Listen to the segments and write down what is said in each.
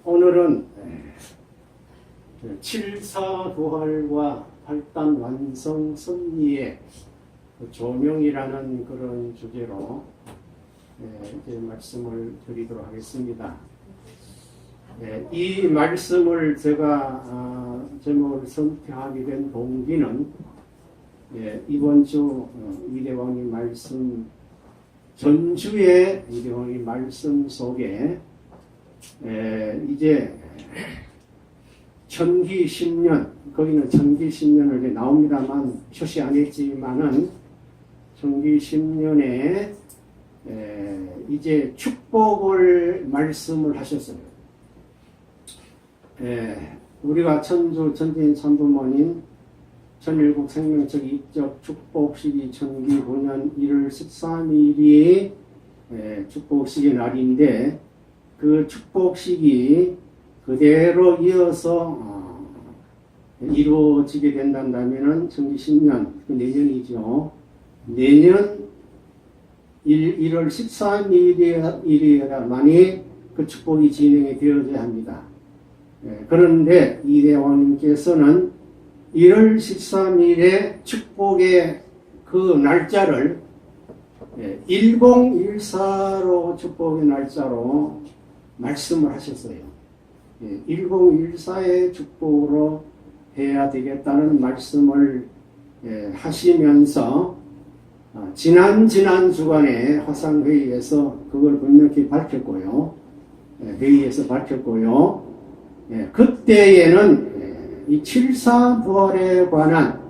오늘은 칠사부활과 팔단 완성 섭리의 조명이라는 그런 주제로 이제 말씀을 드리도록 하겠습니다. 이 말씀을 제가 제목을 선택하게 된 동기는 이번 주 이대왕의 말씀, 전주의 이대왕의 말씀 속에 이제 천기 10년, 거기는 천기 10년을 이제 나옵니다만 표시 안 했지만은 천기 10년에 이제 축복을 말씀을 하셨어요. 우리가 천주 천지인 천부모님 천일국 생명적 입적 축복식이 천기 9년 1월 13일이 축복식의 날인데, 그 축복식이 그대로 이어서 이루어지게 된다면은 천기 10년, 내년이죠. 내년 1월 13일이어야만이 그 축복이 진행이 되어져야 합니다. 그런데 이대왕님께서는 1월 13일에 축복의 그 날짜를 1014로 축복의 날짜로 말씀을 하셨어요. 1014의 축복으로 해야 되겠다는 말씀을 하시면서 지난 주간에 화상회의에서 그걸 분명히 밝혔고요. 회의에서 밝혔고요. 그때에는 이 칠사부활에 관한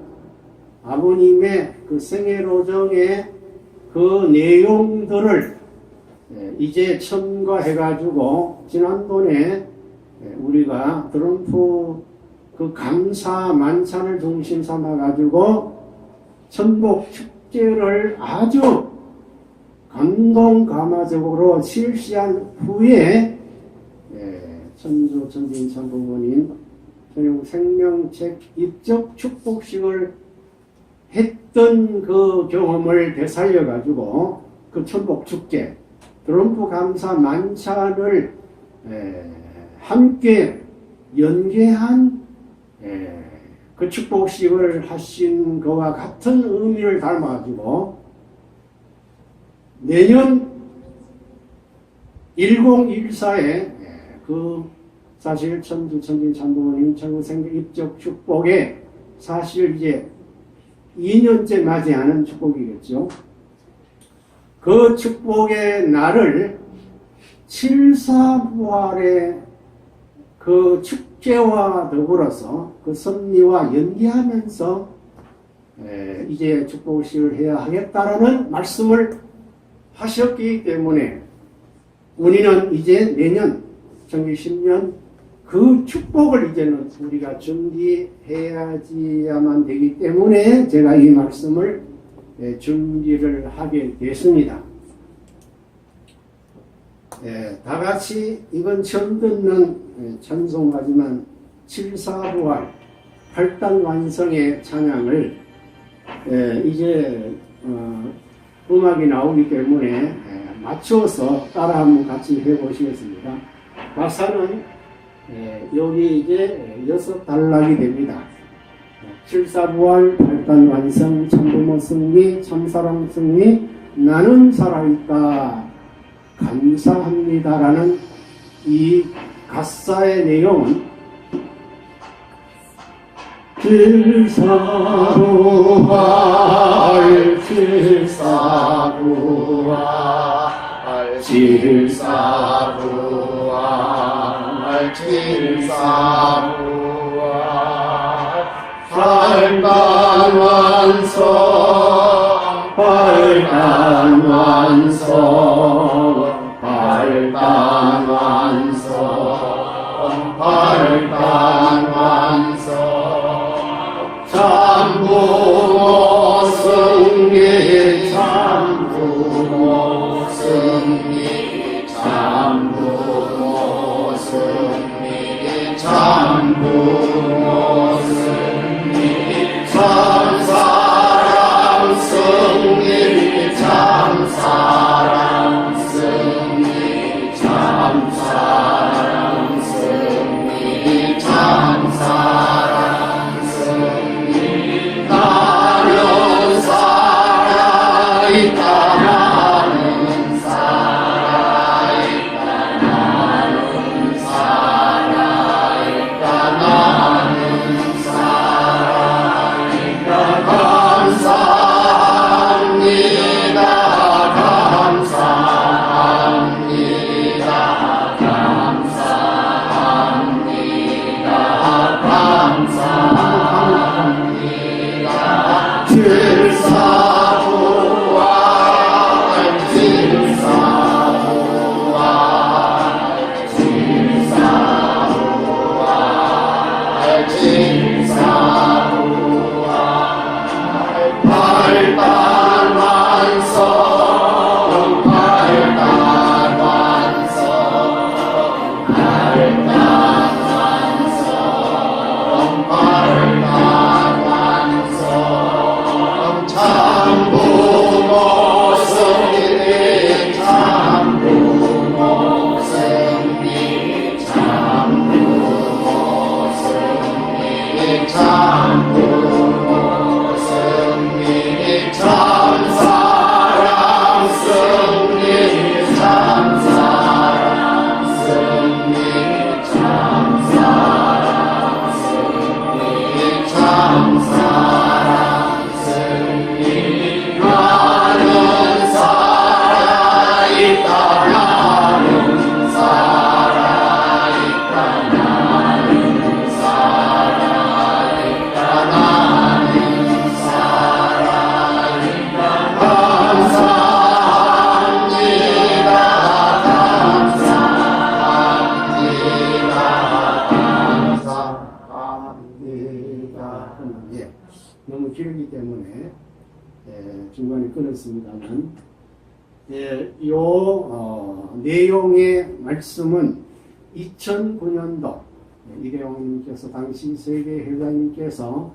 아버님의 그 생애로정의 그 내용들을 이제 첨가해가지고 지난번에 우리가 트럼프 그 감사 만찬을 중심 삼아가지고 천복 축제를 아주 감동감화적으로 실시한 후에 천주 천진 천부모님 천일국 생명책 입적 축복식을 했던 그 경험을 되살려가지고 그 천복 축제 트럼프 감사 만찬을 함께 연계한 그 축복식을 하신 것과 같은 의미를 담아가지고 내년 1014에 그 사실 천주 천진 천부모님 천국 생명 입적 축복에 사실 이제 2년째 맞이하는 축복이겠죠. 그 축복의 날을 칠사부활의 그 축제와 더불어서 그 섭리와 연계하면서 이제 축복식을 해야 하겠다라는 말씀을 하셨기 때문에 우리는 이제 내년 천기 10년 그 축복을 이제는 우리가 준비해야지야만 되기 때문에 제가 이 말씀을 준비를 하게 됐습니다. 다 같이 이건 처음 듣는 찬송가지만 칠사부활 팔단 완성의 찬양을 이제 음악이 나오기 때문에 맞춰서 따라 한번 같이 해보시겠습니다. 가사는 여기 이제 6단락이 됩니다. 칠사부활 팔단 완성 천부모 승리 참사랑 승리 나는 살아있다 감사합니다라는 이 가사의 내용은 칠사부활 칠사부활 칠사부활 칠사부활 팔단 완성 팔단 완성 팔단 완성 팔단 완성 참부모 승리 참부모 승리 참부모 승리 참부모 승리 참사랑 승리 참사랑 너무 길기 때문에 중간에 끊었습니다만, 내용의 말씀은 2009년도 이대홍님께서 당시 세계회장님께서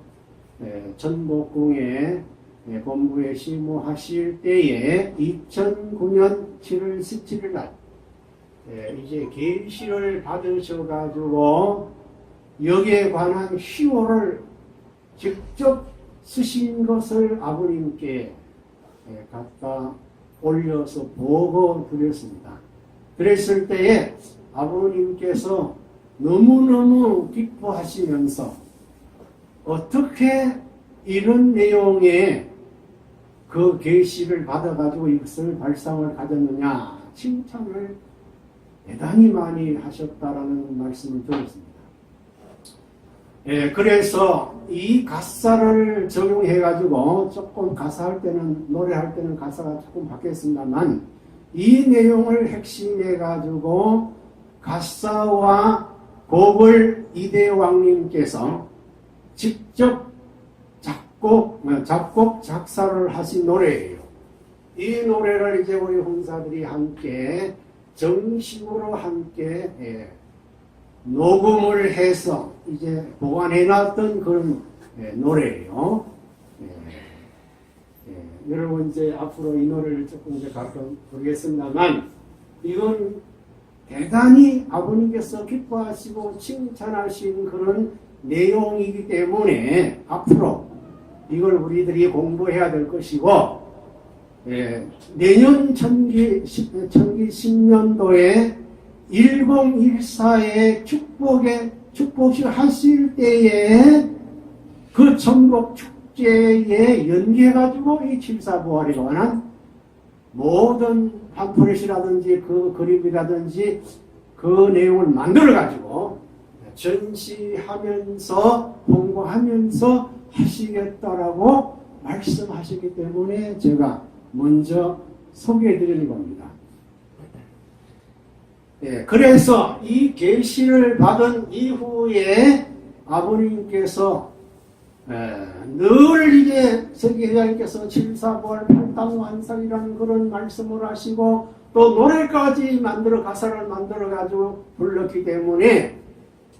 전복궁에 본부에 심호하실 때에 2009년 7월 17일 날 이제 계시를 받으셔가지고 여기에 관한 시호를 직접 쓰신 것을 아버님께 갖다 올려서 보고 드렸습니다. 그랬을 때에 아버님께서 너무너무 기뻐하시면서 어떻게 이런 내용의 그 계시를 받아가지고 이것을 발상을 가졌느냐 칭찬을 대단히 많이 하셨다라는 말씀을 들었습니다. 그래서 이 가사를 적용해가지고 조금 가사할 때는, 노래할 때는 가사가 조금 바뀌었습니다만, 이 내용을 핵심해가지고 가사와 곡을 이대왕님께서 직접 작곡, 작사를 하신 노래예요. 이 노래를 이제 우리 홍사들이 함께 정식으로 함께 녹음을 해서 이제 보관해놨던 그런 노래예요. 여러분 이제 앞으로 이 노래를 조금 이제 가끔 부르겠습니다만, 이건 대단히 아버님께서 기뻐하시고 칭찬하신 그런 내용이기 때문에 앞으로 이걸 우리들이 공부해야 될 것이고, 내년 천기 10년도에 1014의 축복식 하실 때에 그 전복 축제에 연계해가지고 이 칠사부활에 관한 모든 팜플렛이라든지 그 그림이라든지 그 내용을 만들어가지고 전시하면서 공부하면서 하시겠다라고 말씀하시기 때문에 제가 먼저 소개해드리는 겁니다. 그래서 이 계시를 받은 이후에 아버님께서 늘 이제 세계회장님께서 칠사부활 팔당완상이라는 그런 말씀을 하시고 또 노래까지 가사를 만들어 가지고 불렀기 때문에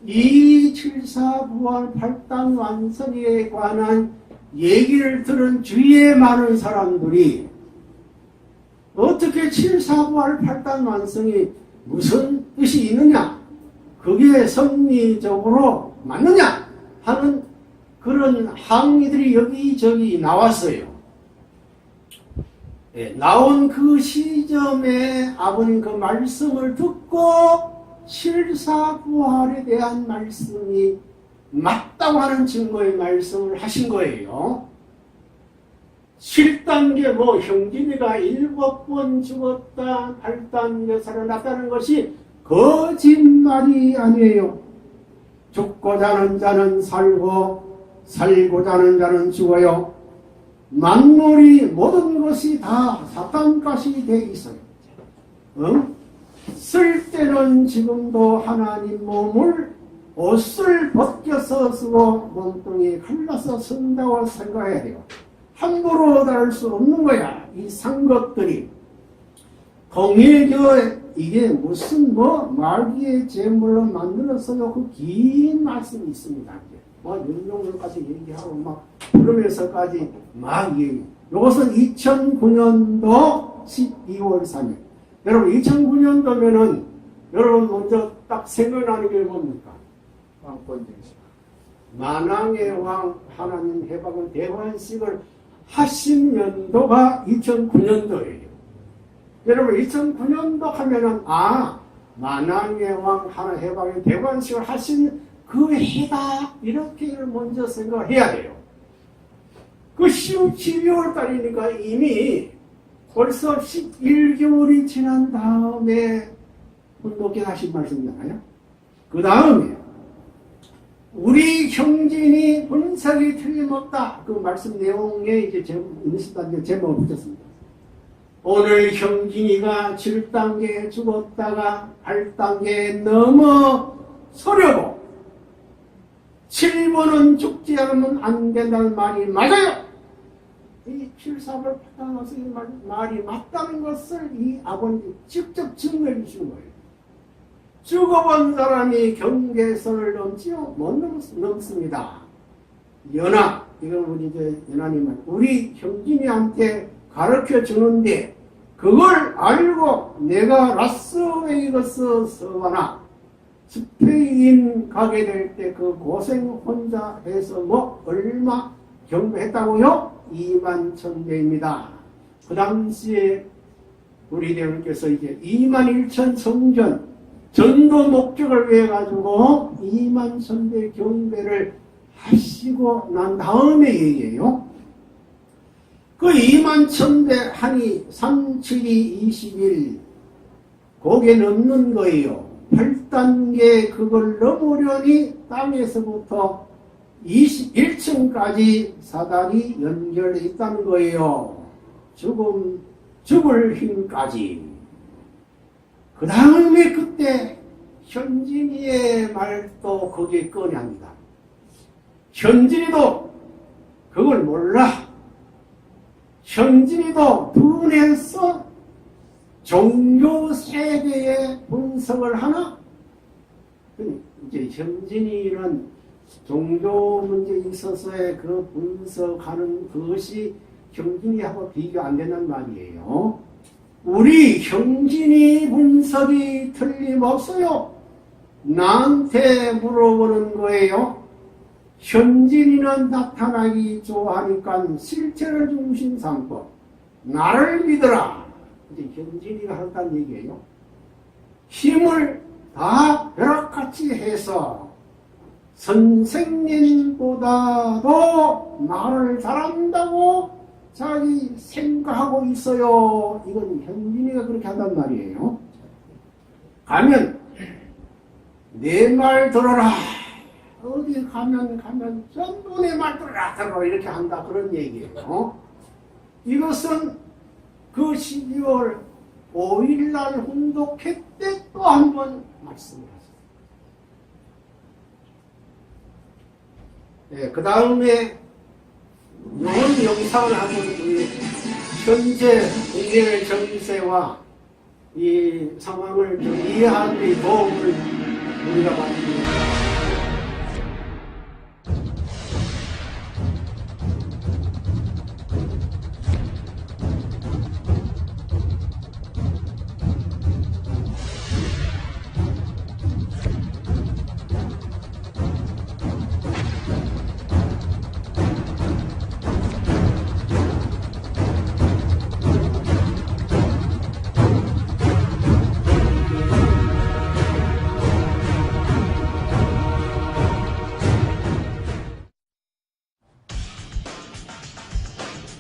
이 칠사부활 팔당완성에 관한 얘기를 들은 주위에 많은 사람들이 어떻게 칠사부활 팔당완성이 무슨 뜻이 있느냐, 그게 섭리적으로 맞느냐 하는 그런 항의들이 여기저기 나왔어요. 나온 그 시점에 아버님 그 말씀을 듣고 칠사부활에 대한 말씀이 맞다고 하는 증거의 말씀을 하신 거예요. 7단계 형진이가 7번 죽었다, 8단계 살아났다는 것이 거짓말이 아니에요. 죽고자 하는 자는 살고 살고자 하는 자는 죽어요. 만물이 모든 것이 다 사탄가시 돼 있어요. 쓸 때는 지금도 하나님 몸을 옷을 벗겨서 쓰고 몸뚱이 갈라서 쓴다고 생각해야 돼요. 함부로 다룰 수 없는 거야. 이 산 것들이 통일교회 이게 무슨 말기의 제물로 만들었어요. 그 긴 말씀이 있습니다. 연용을까지 얘기하고 그러면서까지 얘기. 이것은 2009년도 12월 3일. 여러분 2009년도면은 여러분 먼저 딱 생각나는 게 뭡니까? 만왕의 왕 하나님 해방을 대관식을 하신 연도가 2009년도예요. 여러분 2009년도 하면은 만왕의 왕 하나 해방의 대관식을 하신 그 해다 이렇게 먼저 생각해야 돼요. 그 12월 달이니까 이미 벌써 11개월이 지난 다음에 훈독에 하신 말씀이잖아요. 그 다음에 우리 형진이 분석이 틀림없다. 그 말씀 내용에 이제 제목을 붙였습니다. 오늘 형진이가 7단계에 죽었다가 8단계에 넘어서려고 7번은 죽지 않으면 안 된다는 말이 맞아요. 이 필사를 파다나서 이 말이 맞다는 것을 이 아버님이 직접 증거해 주신 거예요. 죽어본 사람이 경계선을 넘지요? 못 넘습니다. 연하, 이건 우리 연하님은 우리 형진이한테 가르쳐 주는데 그걸 알고 내가 라스베이거스 서거나 스페인 가게 될 때 그 고생 혼자 해서 얼마 경배했다고요? 21,000배입니다. 그 당시에 우리 대원께서 이제 21,000 성전 전도 목적을 위해 가지고 21,000배 경배를 하시고 난 다음에 얘기해요. 그 21,000배 하니 37이 21 거기에 넣는 거예요. 8단계 그걸 넘으려니 땅에서부터 21층까지 사다리 연결되어 있다는 거예요. 죽을 힘까지. 그 다음에 그때 현진이의 말도 거기에 꺼내합니다. 현진이도 그걸 몰라. 현진이도 분해서 종교 세계의 분석을 하나? 이제 현진이는 종교 문제에 있어서의 그 분석하는 것이 형진이하고 비교 안 되는 말이에요. 우리 형진이 분석이 틀림없어요. 나한테 물어보는 거예요. 현진이는 나타나기 좋아하니까 실체를 중심 삼고 나를 믿어라. 이제 현진이가 한다는 얘기예요. 힘을 다 벼락같이 해서 선생님보다도 나를 잘한다고 자기 생각하고 있어요. 이건 현진이가 그렇게 한단 말이에요. 가면 내 말 들어라. 어디 가면 전부 내 말 들어라 이렇게 한다 그런 얘기예요. 이것은 그 12월 5일날 훈독회 때 또 한 번 말씀을 하셨습니다. 네, 그 다음에 이런 영상을 하고 현재 국내 정세와 이 상황을 좀 이해하는 데 도움을 우리가 받습니다.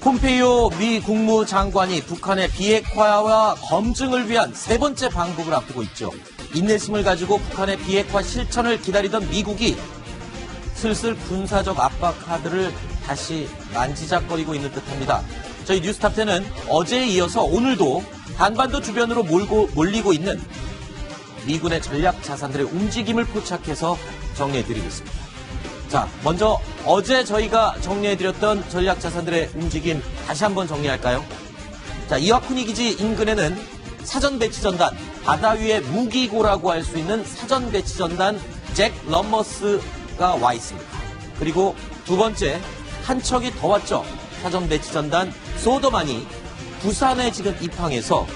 폼페이오 미 국무장관이 북한의 비핵화와 검증을 위한 세 번째 방북을 앞두고 있죠. 인내심을 가지고 북한의 비핵화 실천을 기다리던 미국이 슬슬 군사적 압박 카드를 다시 만지작거리고 있는 듯합니다. 저희 뉴스탑10은 어제에 이어서 오늘도 한반도 주변으로 몰리고 있는 미군의 전략 자산들의 움직임을 포착해서 정리해드리겠습니다. 자, 먼저 어제 저희가 정리해드렸던 전략 자산들의 움직임 다시 한번 정리할까요? 자, 이와쿠니 기지 인근에는 사전 배치 전단, 바다 위의 무기고라고 할 수 있는 사전 배치 전단 잭 럼머스가 와 있습니다. 그리고 두 번째, 한 척이 더 왔죠. 사전 배치 전단 소더만이 부산에 지금 입항해서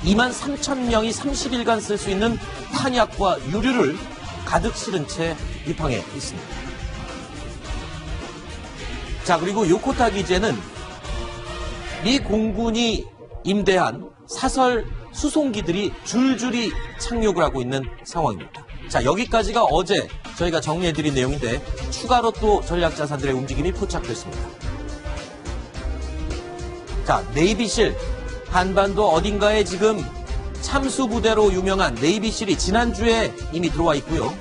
23,000명이 30일간 쓸 수 있는 탄약과 유류를 가득 실은 채 입항해 있습니다. 자, 그리고 요코타 기지에는 미 공군이 임대한 사설 수송기들이 줄줄이 착륙을 하고 있는 상황입니다. 자, 여기까지가 어제 저희가 정리해드린 내용인데 추가로 또 전략자산들의 움직임이 포착됐습니다. 자, 네이비실, 한반도 어딘가에 지금 참수부대로 유명한 네이비실이 지난주에 이미 들어와 있고요.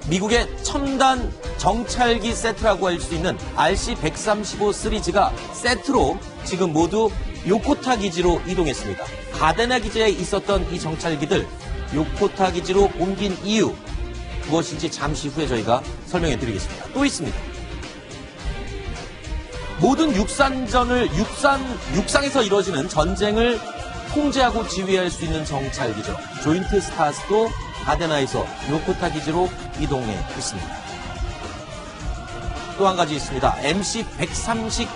미국의 첨단 정찰기 세트라고 할 수 있는 RC-135 시리즈가 세트로 지금 모두 요코타 기지로 이동했습니다. 가데나 기지에 있었던 이 정찰기들 요코타 기지로 옮긴 이유 무엇인지 잠시 후에 저희가 설명해 드리겠습니다. 또 있습니다. 모든 육상에서 이루어지는 전쟁을 통제하고 지휘할 수 있는 정찰기죠. 조인트 스타스도 가데나에서 요코타 기지로 이동해 있습니다. 또 한 가지 있습니다. MC-130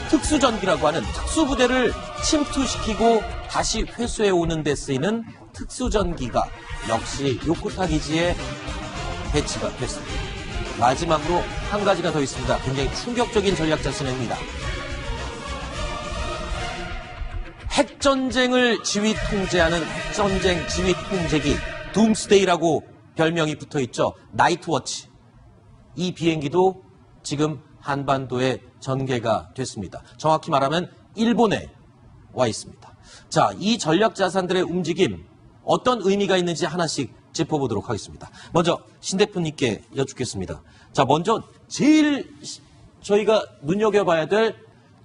특수전기라고 하는 특수부대를 침투시키고 다시 회수해 오는 데 쓰이는 특수전기가 역시 요코타 기지에 배치가 됐습니다. 마지막으로 한 가지가 더 있습니다. 굉장히 충격적인 전략자산입니다. 핵전쟁을 지휘 통제하는 핵전쟁 지휘 통제기 둠스데이라고 별명이 붙어있죠. 나이트워치. 이 비행기도 지금 한반도에 전개가 됐습니다. 정확히 말하면 일본에 와 있습니다. 자, 이 전략자산들의 움직임 어떤 의미가 있는지 하나씩 짚어보도록 하겠습니다. 먼저 신 대표님께 여쭙겠습니다. 자, 먼저 제일 저희가 눈여겨봐야 될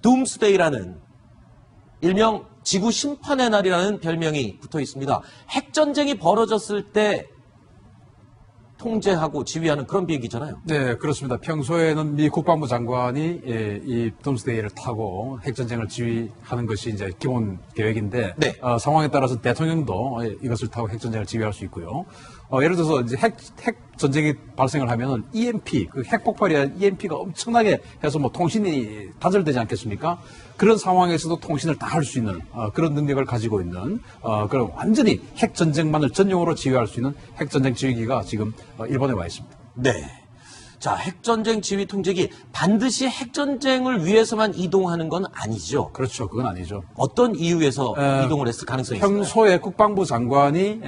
둠스데이라는 일명 지구 심판의 날이라는 별명이 붙어 있습니다. 핵전쟁이 벌어졌을 때 통제하고 지휘하는 그런 비행기잖아요. 네, 그렇습니다. 평소에는 미 국방부 장관이 이 둠스데이를 타고 핵전쟁을 지휘하는 것이 이제 기본 계획인데 네. 상황에 따라서 대통령도 이것을 타고 핵전쟁을 지휘할 수 있고요. 예를 들어서 이제 핵전쟁이 발생을 하면은 EMP, 그 핵폭발이란 EMP가 엄청나게 해서 뭐 통신이 단절되지 않겠습니까? 그런 상황에서도 통신을 다 할 수 있는 그런 능력을 가지고 있는 그런 완전히 핵전쟁만을 전용으로 지휘할 수 있는 핵전쟁 지휘기가 지금 일본에 와 있습니다. 네. 자, 핵전쟁 지휘 통제기 반드시 핵전쟁을 위해서만 이동하는 건 아니죠. 그렇죠. 그건 아니죠. 어떤 이유에서 이동을 했을 가능성이 있을까요? 평소에 국방부 장관이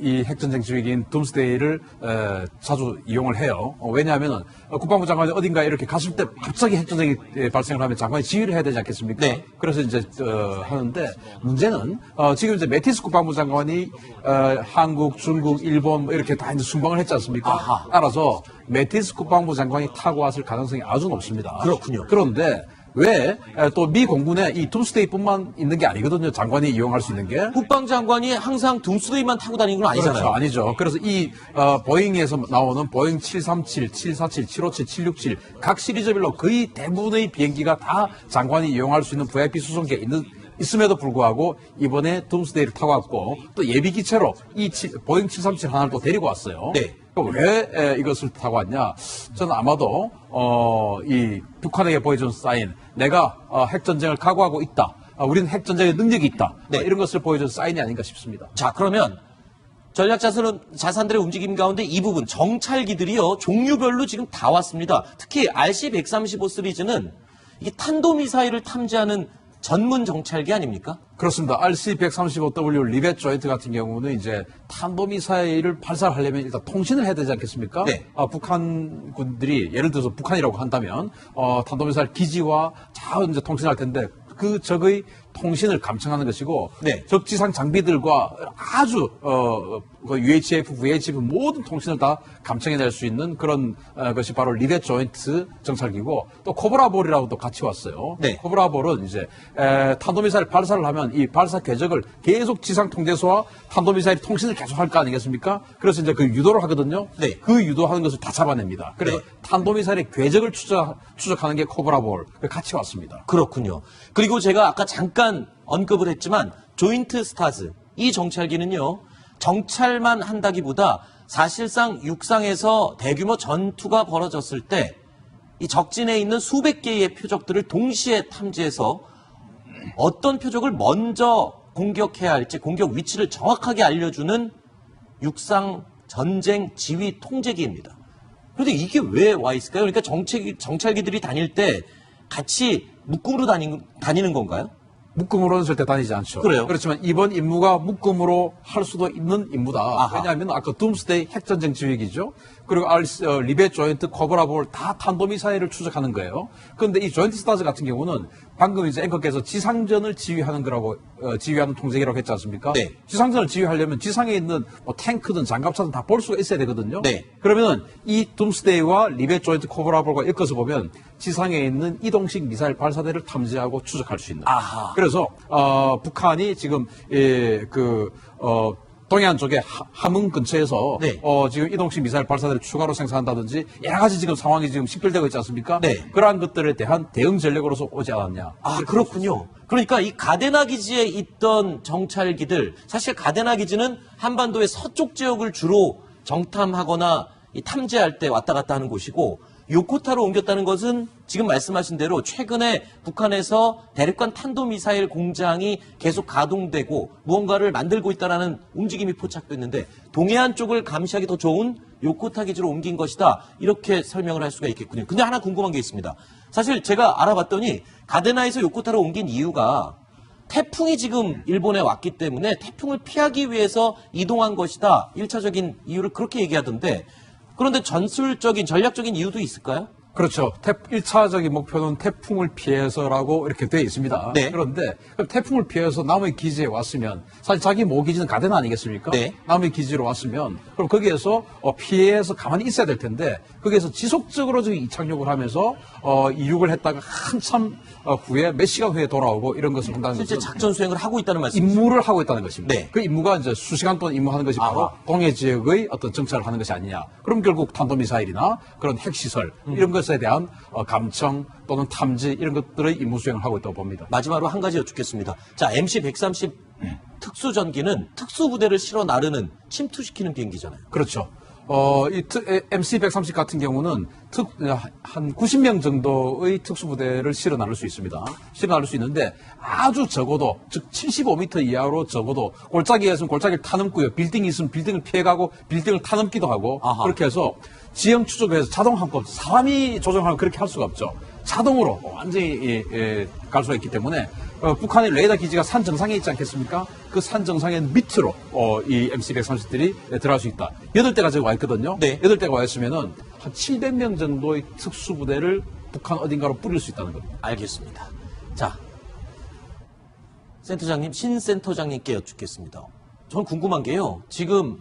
이 핵전쟁 지휘기인 둠스데이를 자주 이용을 해요. 왜냐하면 국방부 장관이 어딘가에 이렇게 갔을 때 갑자기 핵전쟁이 발생을 하면 장관이 지휘를 해야 되지 않겠습니까? 네. 그래서 이제 하는데 문제는 지금 이제 매티스 국방부 장관이 한국, 중국, 일본 뭐 이렇게 다 이제 순방을 했지 않습니까? 아하. 따라서 매티스 국방부 장관이 타고 왔을 가능성이 아주 높습니다. 그렇군요. 그런데 왜 또 미 공군에 이 둠스데이뿐만 있는 게 아니거든요. 장관이 이용할 수 있는 게. 국방장관이 항상 둠스데이만 타고 다니는 건 아니잖아요. 그렇죠. 아니죠. 그래서 이 보잉에서 나오는 보잉 737, 747, 757, 767 각 시리즈별로 거의 대부분의 비행기가 다 장관이 이용할 수 있는 VIP 수송기가 있음에도 불구하고 이번에 둠스데이를 타고 왔고 또 예비 기체로 이 보잉 737 하나를 또 데리고 왔어요. 네. 왜 이것을 타고 왔냐? 저는 아마도 이 북한에게 보여준 사인, 내가 핵전쟁을 각오하고 있다. 우리는 핵전쟁의 능력이 있다. 네. 이런 것을 보여준 사인이 아닌가 싶습니다. 자, 그러면 자산들의 움직임 가운데 이 부분 정찰기들이요 종류별로 지금 다 왔습니다. 특히 RC-135 시리즈는 이게 탄도미사일을 탐지하는 전문 정찰기 아닙니까? 그렇습니다. RC-135W 리벳 조인트 같은 경우는 이제 탄도미사일을 발사를 하려면 일단 통신을 해야 되지 않겠습니까? 네. 북한 군들이 예를 들어서 북한이라고 한다면 탄도미사일 기지와 이제 통신할 텐데 그 적의 통신을 감청하는 것이고 네. 적지상 장비들과 아주 UHF, VHF 모든 통신을 다 감청해낼 수 있는 그런 것이 바로 리벳 조인트 정찰기고 또 코브라볼이라고도 같이 왔어요. 네. 코브라볼은 이제 탄도미사일 발사를 하면 이 발사 궤적을 계속 지상 통제소와 탄도미사일 통신을 계속 할 거 아니겠습니까? 그래서 이제 그 유도를 하거든요. 네. 그 유도하는 것을 다 잡아냅니다. 그래서 네. 탄도미사일의 궤적을 추적하는 게 코브라볼 같이 왔습니다. 그렇군요. 그리고 제가 아까 잠깐 언급을 했지만 조인트 스타즈, 이 정찰기는요, 정찰만 한다기보다 사실상 육상에서 대규모 전투가 벌어졌을 때 이 적진에 있는 수백 개의 표적들을 동시에 탐지해서 어떤 표적을 먼저 공격해야 할지 공격 위치를 정확하게 알려주는 육상 전쟁 지휘 통제기입니다. 그런데 이게 왜 와 있을까요? 그러니까 정찰기들이 다닐 때 같이 묶음으로 다니는 건가요? 묶음으로는 절대 다니지 않죠. 그래요? 그렇지만 이번 임무가 묶음으로 할 수도 있는 임무다. 아하. 왜냐하면 아까 둠스데이 핵전쟁 지휘기죠. 그리고 리벳 조인트 코브라볼 다 탄도미사일을 추적하는 거예요. 그런데 이 조인트 스타즈 같은 경우는 방금 이제 앵커께서 지상전을 지휘하는 거라고 지휘하는 통제기라고 했지 않습니까? 네. 지상전을 지휘하려면 지상에 있는 뭐 탱크든 장갑차든 다 볼 수가 있어야 되거든요. 네. 그러면 이 둠스데이와 리벳 조인트 코브라볼과 엮어서 보면 지상에 있는 이동식 미사일 발사대를 탐지하고 추적할 수 있는. 아하. 그래서 북한이 지금 동해안 쪽에 함흥 근처에서 네. 지금 이동식 미사일 발사대를 추가로 생산한다든지 여러 가지 지금 상황이 지금 식별되고 있지 않습니까? 네. 그러한 것들에 대한 대응 전략으로서 오지 않았냐. 아, 그렇군요. 그러니까 이 가데나 기지에 있던 정찰기들, 사실 가데나 기지는 한반도의 서쪽 지역을 주로 정탐하거나 이 탐지할 때 왔다 갔다 하는 곳이고, 요코타로 옮겼다는 것은 지금 말씀하신 대로 최근에 북한에서 대륙간 탄도미사일 공장이 계속 가동되고 무언가를 만들고 있다는 움직임이 포착됐는데 동해안 쪽을 감시하기 더 좋은 요코타 기지로 옮긴 것이다. 이렇게 설명을 할 수가 있겠군요. 근데 하나 궁금한 게 있습니다. 사실 제가 알아봤더니 가데나에서 요코타로 옮긴 이유가 태풍이 지금 일본에 왔기 때문에 태풍을 피하기 위해서 이동한 것이다. 1차적인 이유를 그렇게 얘기하던데, 그런데 전술적인, 전략적인 이유도 있을까요? 그렇죠. 1차적인 목표는 태풍을 피해서라고 이렇게 되어 있습니다. 네. 그런데 그럼 태풍을 피해서 남의 기지에 왔으면 사실 자기 기지는 가데나 아니겠습니까? 네. 남의 기지로 왔으면 그럼 거기에서 피해서 가만히 있어야 될 텐데 거기에서 지속적으로 지금 이착륙을 하면서 이륙을 했다가 한참 후에 몇 시간 후에 돌아오고 이런 것을 한다는 실제 것은 작전 수행을 하고 있다는 말씀이죠. 임무를 하고 있다는 것입니다. 네. 그 임무가 이제 수시간 동안 임무하는 것이 바로 아하. 동해 지역의 어떤 정찰을 하는 것이 아니냐. 그럼 결국 탄도미사일이나 그런 핵시설 이런 것에 대한 감청 또는 탐지 이런 것들의 임무 수행을 하고 있다고 봅니다. 마지막으로 한 가지 여쭙겠습니다. 자, MC-130 특수전기는 특수부대를 실어 나르는, 침투시키는 비행기잖아요. 그렇죠. MC-130 같은 경우는 한 90명 정도의 특수부대를 실어 나를 수 있습니다. 실어 나를 수 있는데 아주 적어도, 즉 75m 이하로 적어도 골짜기에 있으면 골짜기를 타넘고요. 빌딩이 있으면 빌딩을 피해가고 빌딩을 타넘기도 하고 아하. 그렇게 해서 지형 추적을 해서 자동 항법, 사람이 조정하면 그렇게 할 수가 없죠. 자동으로 완전히 갈 수가 있기 때문에 북한의 레이더 기지가 산 정상에 있지 않겠습니까? 그 산 정상의 밑으로 이 MC-130들이 들어갈 수 있다. 8대가 지금 와 있거든요. 네. 8대가 와 있으면은 한 700명 정도의 특수부대를 북한 어딘가로 뿌릴 수 있다는 겁니다. 알겠습니다. 자, 센터장님, 신센터장님께 여쭙겠습니다. 저는 궁금한 게요. 지금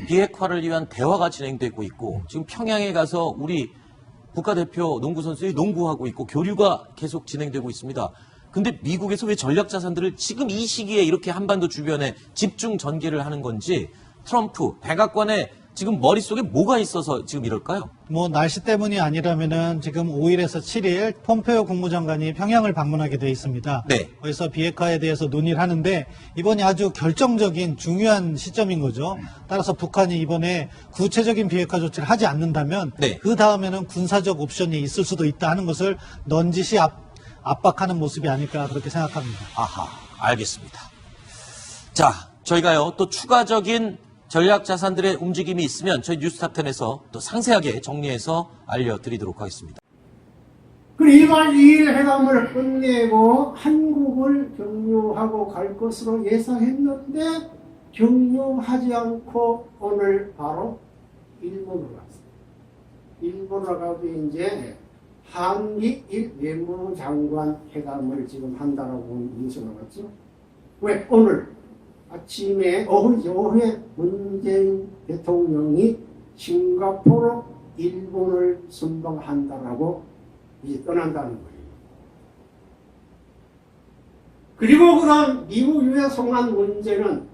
비핵화를 위한 대화가 진행되고 있고 지금 평양에 가서 우리 국가대표 농구 선수들이 농구하고 있고 교류가 계속 진행되고 있습니다. 근데 미국에서 왜 전략 자산들을 지금 이 시기에 이렇게 한반도 주변에 집중 전개를 하는 건지, 트럼프 백악관에 지금 머릿속에 뭐가 있어서 지금 이럴까요? 뭐 날씨 때문이 아니라면은 지금 5일에서 7일 폼페이오 국무장관이 평양을 방문하게 돼 있습니다. 네. 그래서 비핵화에 대해서 논의를 하는데 이번이 아주 결정적인 중요한 시점인 거죠. 따라서 북한이 이번에 구체적인 비핵화 조치를 하지 않는다면 네. 그 다음에는 군사적 옵션이 있을 수도 있다 하는 것을 넌지시 압박하는 모습이 아닐까 그렇게 생각합니다. 아하, 알겠습니다. 자, 저희가요 또 추가적인 전략 자산들의 움직임이 있으면 저희 뉴스탑10에서 또 상세하게 정리해서 알려드리도록 하겠습니다. 그리고 2월 2일 회담을 끝내고 한국을 경유하고 갈 것으로 예상했는데 경유하지 않고 오늘 바로 일본으로 갔습니다. 일본으로 가고 이제 한미일 외무장관 회담을 지금 한다라고 뉴스가 나왔죠. 왜? 오늘 아침에 오후에 문재인 대통령이 싱가포르 일본을 순방한다라고 이제 떠난다는 거예요. 그리고 그다음 미국 유해 송환 문제는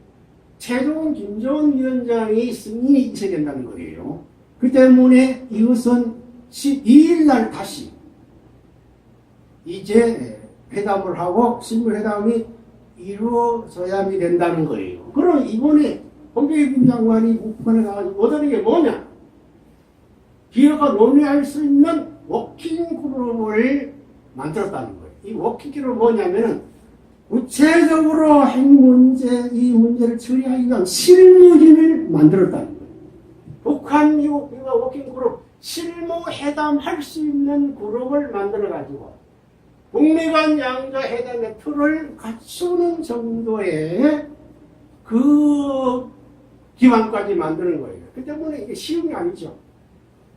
최종 김정은 위원장이 승인이 있어야 된다는 거예요. 그 때문에 이것은 12일 날 다시 이제 회담을 하고 실무회담이 이루어져야만 된다는 거예요. 그럼 이번에 홍준표 장관이 북한에 가가지고 얻은 게 뭐냐? 기회가 논의할 수 있는 워킹 그룹을 만들었다는 거예요. 이 워킹 그룹은 뭐냐면은 구체적으로 핵 문제, 이 문제를 처리하기 위한 실무진을 만들었다는 거예요. 북한, 미국, 워킹 그룹, 실무회담할 수 있는 그룹을 만들어가지고 북미 간 양자 회담의 틀을 갖추는 정도의 그 기반까지 만드는 거예요. 그 때문에 이게 쉬운 게 아니죠.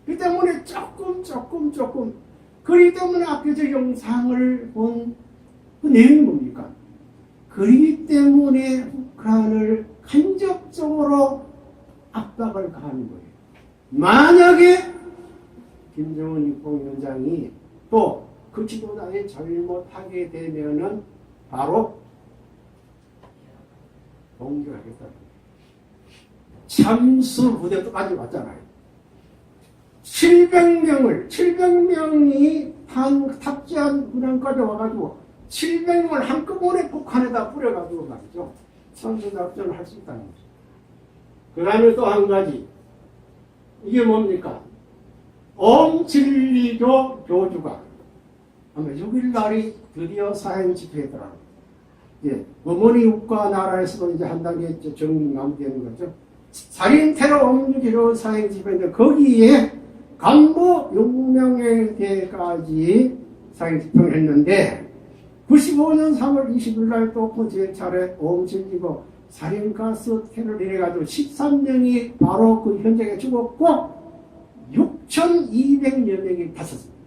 그 때문에 조금 그렇기 때문에 앞에 저 영상을 본 그 내용이 뭡니까? 그렇기 때문에 북한을 간접적으로 압박을 가하는 거예요. 만약에 김정은 육공위원장이 또 그 지도자에 잘못하게 되면은 바로 공격하겠다는 거예요. 참수 부대도 가져왔잖아요. 700명이 탑재한 군함까지 와가지고 700명을 한꺼번에 북한에다 뿌려가지고 말이죠. 선수작전을 할 수 있다는 거죠. 그 다음에 또 한 가지. 이게 뭡니까? 엄진리교 교주가 아마 6일날이 드디어 사행 집회더라고요. 예, 어머니 국가나라에서도 이제 한 단계 정리 마무리되는 거죠. 살인 테러 엄중기로 사행 집회인데 거기에 간부 6명에 대해까지 사행 집회를 했는데 95년 3월 20일 날 또 제 차례 엄진리고 살인가스 테러를 이래가지고 13명이 바로 그 현장에 죽었고 6,200여 명이 다쳤습니다.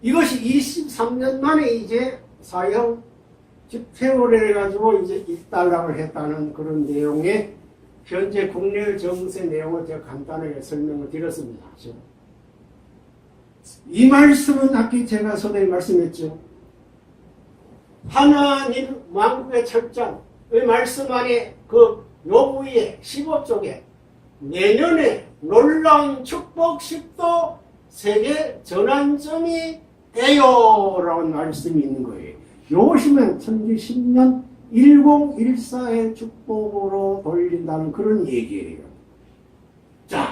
이것이 23년 만에 이제 사형 집행을 해가지고 이제 입달락을 했다는 그런 내용의 현재 국내 정세 내용을 제가 간단하게 설명을 드렸습니다. 이 말씀은 아까 제가 선생님 말씀했죠. 하나님 왕국의 철장의 말씀 안에 그 요구의 15쪽에 내년에 놀라운 축복 10도 세계 전환점이 돼요라는 말씀이 있는 거예요. 요시면 1010년 1014의 축복으로 돌린다는 그런 얘기예요. 자,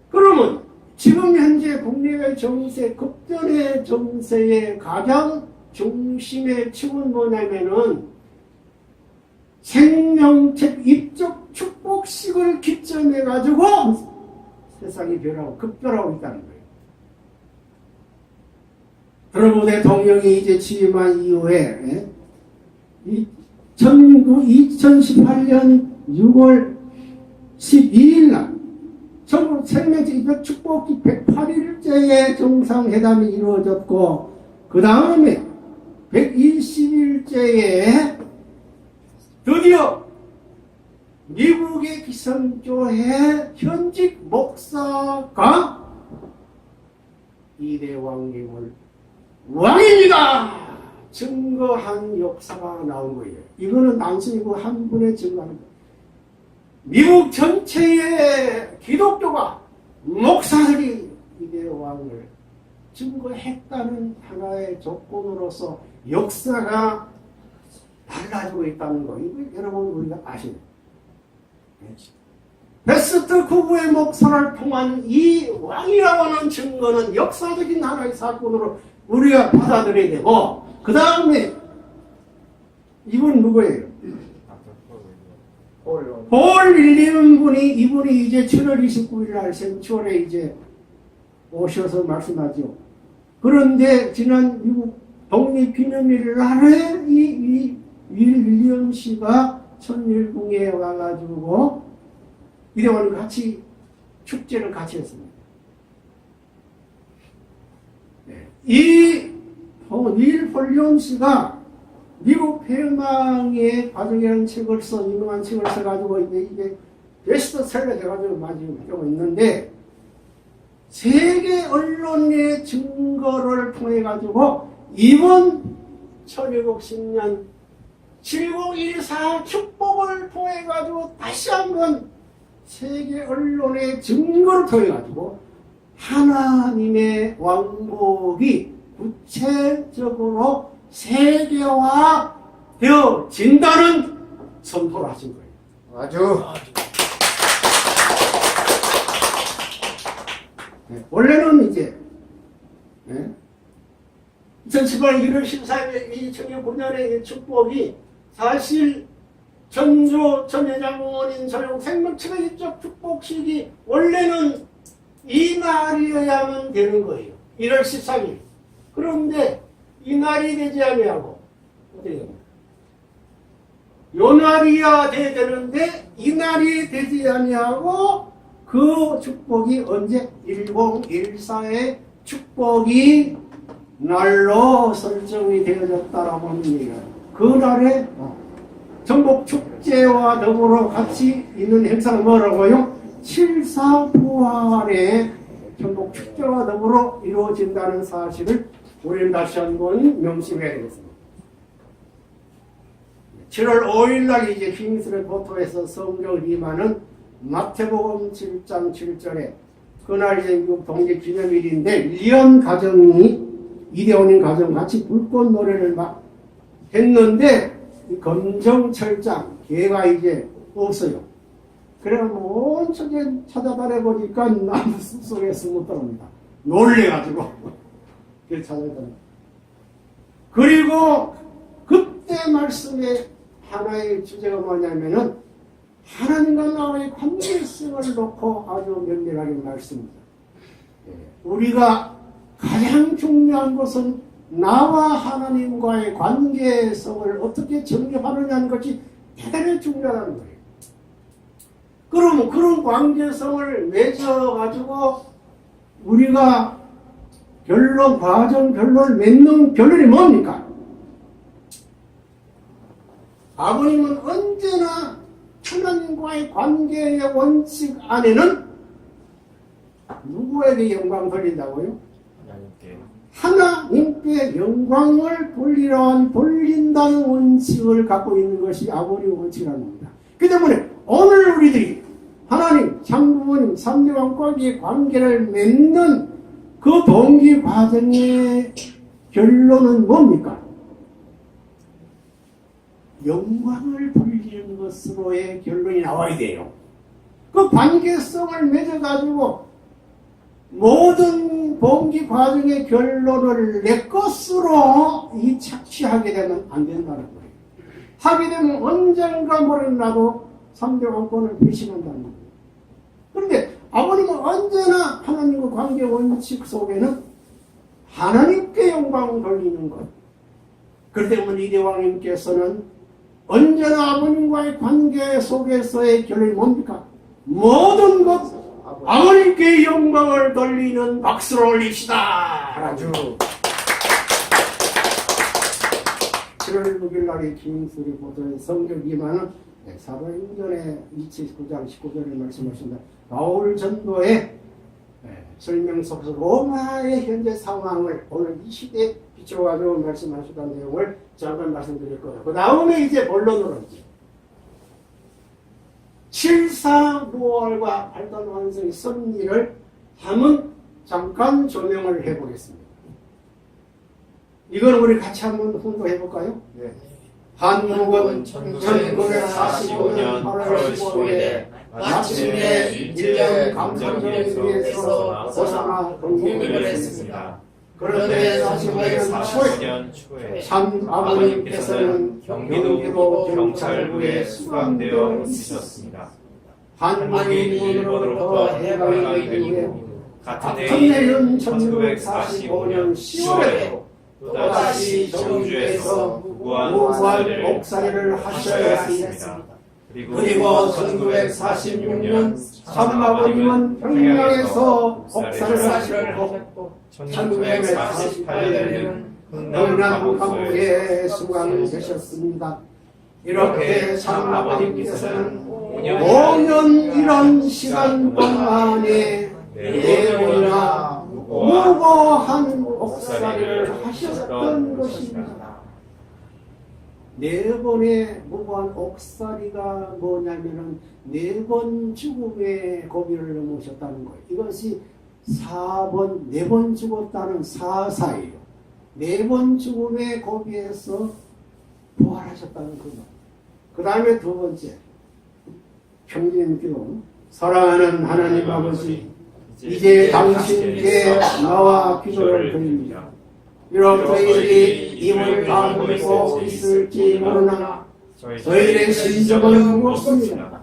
그러면 지금 현재 국내의 정세, 급변의 정세의 가장 중심의 축은 뭐냐면은 생명책 입적 축복식을 기점해가지고 세상이 변하고 급변하고 있다는 거예요. 트럼프 대통령이 이제 취임한 이후에 2018년 6월 12일 날 전국 생명책 입적 축복기 108일째의 정상회담이 이루어졌고 그 다음에 120일째에 드디어 미국의 기성교회 현직 목사가 이대 왕님을 왕입니다! 증거한 역사가 나온 거예요. 이거는 단순히 그 한 분의 증거하는 거예요. 미국 전체의 기독교가 목사들이 이대 왕을 증거했다는 하나의 조건으로서 역사가 달라지고 있다는 거. 이거 여러분 우리가 아시는 베스트 구구의 목사를 통한 이 왕이라고 하는 증거는 역사적인 하나의 사건으로 우리가 받아들여야 되고 그 다음에 이분 누구예요? 볼 윌리엄 분이 이분이 이제 7월 29일 날 생추월에 이제 오셔서 말씀하죠. 그런데 지난 미국 독립기념일 날에 이 윌리엄 씨가 천일궁에 와가지고 이대원과 같이 축제를 같이 했습니다. 네. 이 윌 윌리엄 씨가 미국 폐망의 과정이라는 책을 유명한 책을 써가지고 이게 베스트셀러 돼가지고 많이 하고 있는데 세계 언론의 증거를 통해 가지고 이번 1710년 7014 축복을 통해 가지고 다시 한번 세계 언론의 증거를 통해 가지고 하나님의 왕국이 구체적으로 세계화 되어진다는 선포를 하신 거예요. 아주 네, 원래는 이제 2018년 1월 14일 이 청년군단의 축복이 사실 전주 전회장원인 전용 생명체계적 축복식이 원래는 이 날이어야만 되는 거예요. 1월 13일. 그런데 이 날이 되지 아니하고 어떻게 됩니까? 요 날이야 돼야 되는데 이 날이 되지 아니하고 그 축복이 언제 1014의 축복이 날로 설정이 되어졌다라고 하는 얘기가 그날에 전국 축제와 더불어 같이 있는 행사가 뭐라고요? 7.4부활의 전국 축제와 더불어 이루어진다는 사실을 우리는 다시 한번 명심해야 되겠습니다. 7월 5일 날 이제 킹스를 포토에서 성령을 임하는 마태복음 7장 7절에 그날 이제 미국 동지 기념일인데 리언 가정이 이대원인 가정 같이 불꽃 노래를 막 했는데 이 검정철장 개가 이제 없어요. 그래 온 천재 찾아다녀 보니까 나무 숲속에 숨었더랍니다. 놀래가지고 그래서 찾아다녀. 그리고 그때 말씀의 하나의 주제가 뭐냐면은 하나님과 나와의 관계성을 놓고 아주 면밀하게 말씀입니다. 우리가 가장 중요한 것은 나와 하나님과의 관계성을 어떻게 정립하느냐는 것이 대단히 중요하다는 거예요. 그러면 그런 관계성을 맺어가지고 우리가 과정 결론을 맺는 결론이 뭡니까? 아버님은 언제나 하나님과의 관계의 원칙 안에는 누구에게 영광 돌린다고요? 하나님께 영광을 돌린다는 원칙을 갖고 있는 것이 아버지의 원칙이라는 겁니다. 그 때문에 오늘 우리들이 하나님, 장부모님, 삼대왕과의 관계를 맺는 그 동기 과정의 결론은 뭡니까? 영광을 돌리는 것으로의 결론이 나와야 돼요. 그 관계성을 맺어가지고 모든 동기 과정의 결론을 내 것으로 착취하게 되면 안 된다는 거예요. 하게 되면 언젠가 모르나도 3대 왕권을 배신한다는 거예요. 그런데 아버님은 언제나 하나님과 관계 원칙 속에는 하나님께 영광을 돌리는 것. 그렇기 때문에 이대왕님께서는 언제나 아버님과의 관계 속에서의 결론이 뭡니까? 모든 것 아버님께 영광을 돌리는 박수를 올립시다. 아주 7월 6일 날의 킹스리 보도의 성경이만은 사도행전의 29장 19절을 말씀하신다. 바울 전도의 설명 속에서 로마의 현재 상황을 오늘 이 시대에 비춰가지고 말씀하셨다는 내용을 잠깐 말씀드릴 거예요. 그 다음에 이제 본론으로 이제 7.4부활과 발단 완성의 섭리를 한번 잠깐 조명을 해보겠습니다. 이걸 우리 같이 한번 혼도해 볼까요? 네. 한국은 1945년 8월 15일에 마침내 일정 감정전에 위해서 벗어나 동국을 했습니다. 그런데 45년 초에 참 아버님께서는 경기도 경찰부에 수감되어 있으셨습니다. 한국인으로부터 해방이 되고 같은 해인 1945년 10월에 또다시 정주에서 무고한 옥살이를 하셨습니다. 그리고 1946년 참아버님은 평양에서 옥살이를 하셨고 1948년에는 흥남 감옥에 수감되셨습니다. 이렇게 참아버님께서는 5년이란 시간 동안에 4번이나 무고한 옥살이를 하셨던 것입니다. 4번의 무고한 옥살이가 뭐냐면은 4번 죽음의 고비를 넘으셨다는 거예요. 이것이 4번, 4번 죽었다는 사사예요. 네 번 죽음의 고비에서 부활하셨다는 그 말. 그 다음에 두 번째, 평균 기도. 사랑하는 하나님 아버지, 이제 당신께 나와 기도를 드립니다. 비록 저희들이 입을 다물고 있을지 모르나 저희들의 심정은 무엇입니다.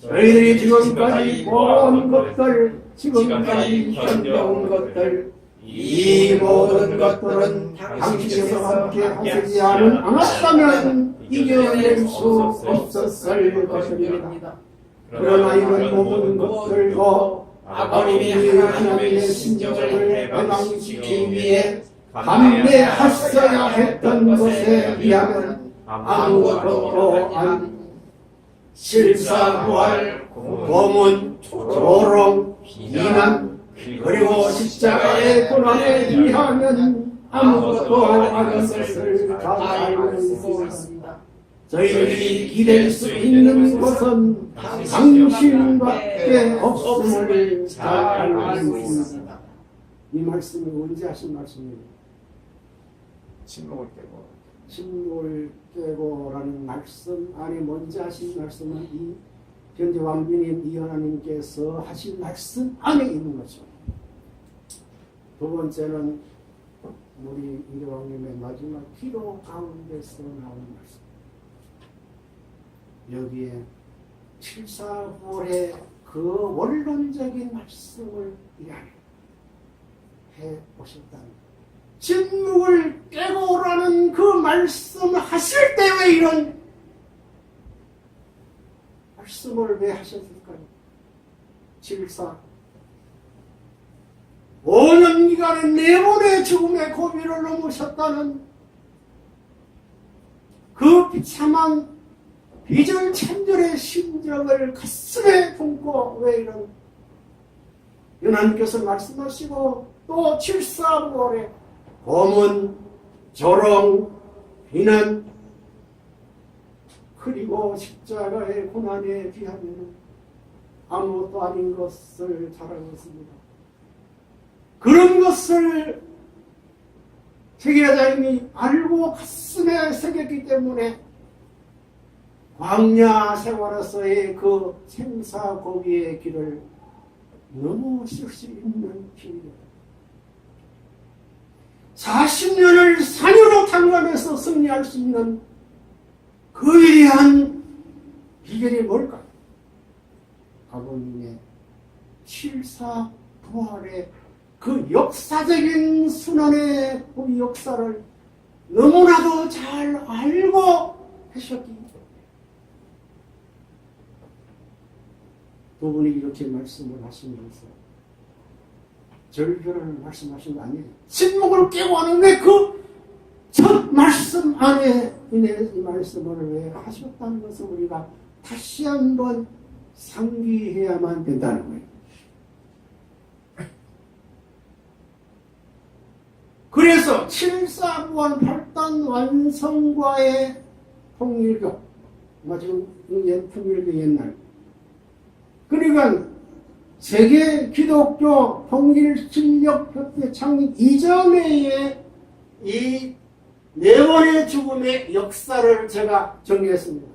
저희들이 지금까지 본 것들, 지금까지 견뎌온 것들, 이 모든 것들은 당신께서 함께 하시지 않았다면 이겨낼 수 없었을 것입니다. 그러나 이런 모든 것들도 아버님이 하나님의 심정을 해방시키기 위해 감내하셔야 했던 것에 비하면 아무것도 아닌 실사부활, 고문, 조롱, 비난, 그리고 십자가의 고난에 비하면 아무것도 아닌 것을 다 알고 있습니다. 저희들이 기댈 수 있는 것은 당신밖에 없음을 잘 알고 있습니다. 이 말씀이 언제 하신 말씀이에요? 침묵을 깨고 침묵을 깨고라는 말씀 안에 먼저 하신 말씀은 이 현재 왕비님 이현아님께서 하신 말씀 안에 있는 거죠. 두 번째는 우리 이대왕님의 마지막 기도 가운데서 나오는 말씀. 여기에 7사월의 그 원론적인 말씀을 해 오셨다는 침묵을 깨고라는 그 말씀을 하실 때 왜 이런 말씀을 왜 하셨을까요? 7사 5년 기간에 4번의 죽음의 고비를 넘으셨다는 그 비참한 비절천절의 심정을 가슴에 품고 왜 이런 하나님께서 말씀하시고 또 7사월에 고문, 조롱, 비난 그리고 십자가의 고난에 비하면 아무것도 아닌 것을 잘 알고 있습니다. 그런 것을 세계자님이 알고 가슴에 새겼기 때문에 광야 생활에서의 그 생사고비의 길을 넘어설 수 있는 길입니다. 40년을 산유로 탐구하면서 승리할 수 있는 그 위대한 비결이 뭘까요? 아버님의 7사 부활의 그 역사적인 순환의 그 역사를 너무나도 잘 알고 하셨기 때문에 두 분이 이렇게 말씀을 하시면서 절규를 말씀하신 거 아니에요. 침묵을 깨고 하는데 그 첫 말씀 안에 이 말씀을 왜 하셨다는 것을 우리가 다시 한번 상기해야만 된다는 거예요. 그래서 7사부활 8단 완성과의 통일교, 지금 통일교 옛날. 그러니까 세계 기독교 통일신력협회 창립 이전에 이 4번의 죽음의 역사를 제가 정리했습니다.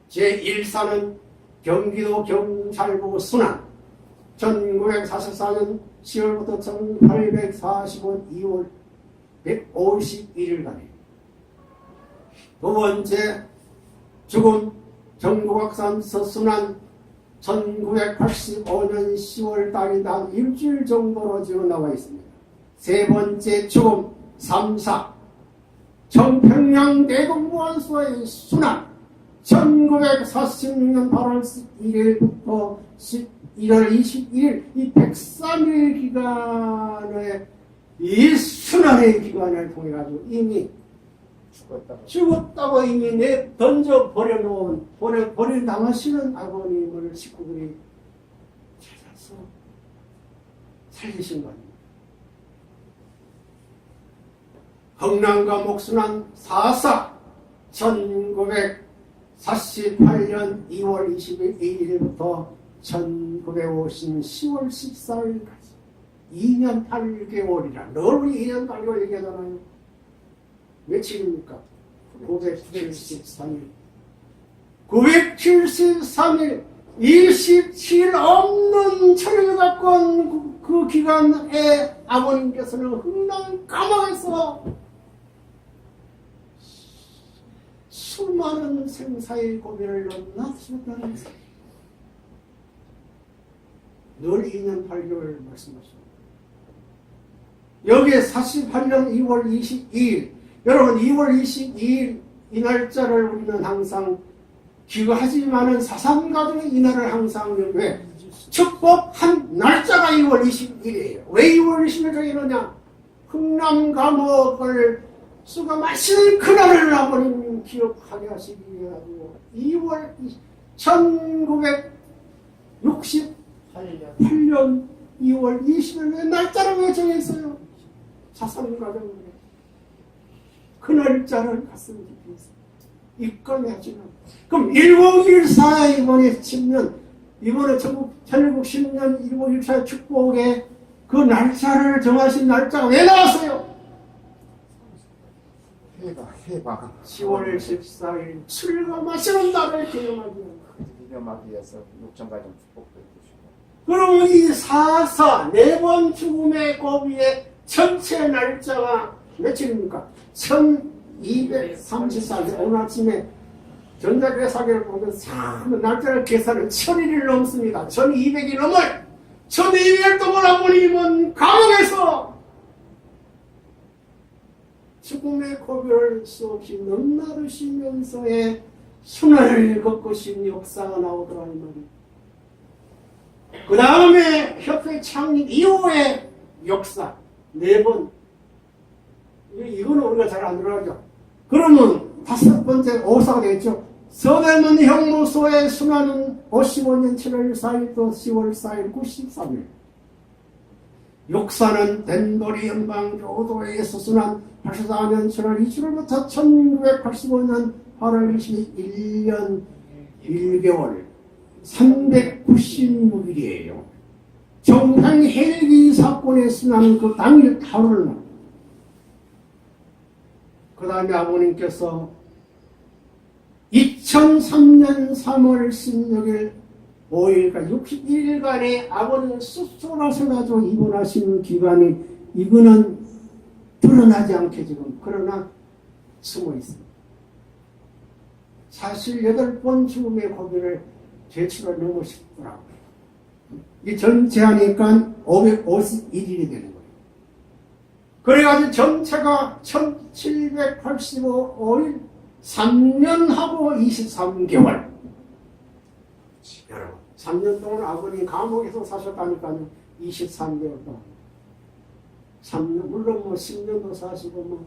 제1사는 경기도 경찰부 순환 1944년 10월부터 1845년 2월 151일간에 두 번째 죽음 정국악산 서순환 1985년 10월 달이다 일주일 정도로 지금 나와 있습니다. 세 번째 죽음 3사 청평양 대동무안소의 순환 1946년 8월 1일부터 1월 21일 이 103일 기간의 이 순환의 기간을 통해 가지고 이미 죽었다고 이미 던져 버려놓은 버려 당하시는 아버님을 식구들이 찾아서 살리신 겁니다. 흥남과 목순환 4사 1948년 2월 21일부터 1950년 10월 14일까지 2년 8개월이라. 늘 2년 8개월 얘기하잖아요. 며칠입니까? 973일. 973일 27일 없는 철을 갖고 온 그 기간에 아버님께서는 흥남 감옥에서 수많은 생사의 고비를 넘나드셨다는 것입니다. 늘 2년 8개월 말씀하십니다. 여기에 48년 2월 22일, 여러분 2월 22일 이 날짜를 우리는 항상 기거하지만은 사삼가족의 이날을 항상 왜 축복한 날짜가 2월 20일이에요. 왜 2월 20일 정해놓냐? 흥남 감옥을 수가 마시는 그날을 아버님 기억하게 하시기 위하고 2월 1968년 2월 20일 날짜를 왜 정했어요? 사삼가족을 그 날짜를 가슴 깊이 입건해야지만 그럼 1014 이번에 치면 이번에 1610년 1014 축복에 그 날짜를 정하신 날짜가 왜 나왔어요? 해방 10월 14일 출감하시는 날을 기념하기 기념하기위해서 육정가정 축복도 해주시고 그러면 이 사사 네 번 죽음의 고비의 전체 날짜가 며칠입니까? 1234일 오늘 아침에 전자계산기를 보면 참 날짜를 계산을 1000일을 넘습니다. 1200일 넘을 1200일 동안 아버님은 감옥에서 죽음의 고비를 수없이 넘나드시면서의 순환을 겪으신 역사가 나오더라 이 말이에요. 그 다음에 협회 창립 이후의 역사 4번 이거는 우리가 잘 안 들어가죠. 그러면 5번째 오사가 되겠죠. 서대문 형무소의 순환은 55년 7월 4일 또 10월 4일 93일. 육사는 덴버리 연방교도에서 순환 84년 7월 27일부터 1985년 8월 21년 1개월 396일이에요. 정당 헬기 사건의 순환은 그 당일 하루를 납니다. 그 다음에 아버님께서 2003년 3월 16일 5일까지 61일간의 아버님 수술하셔가지고 입원하시는 기간이 이거는 드러나지 않게 지금 그러나 숨어 있습니다. 사실 8번 죽음의 고비를 제출을 넘으셨더라고요. 이 전체 하니까 551일이 되는 거예요. 그래가지고 전체가 1785일 3년하고 23개월. 여러분, 3년 동안 아버님 감옥에서 사셨다니까요. 23개월 동안. 3년, 물론 뭐 10년도 사시고 뭐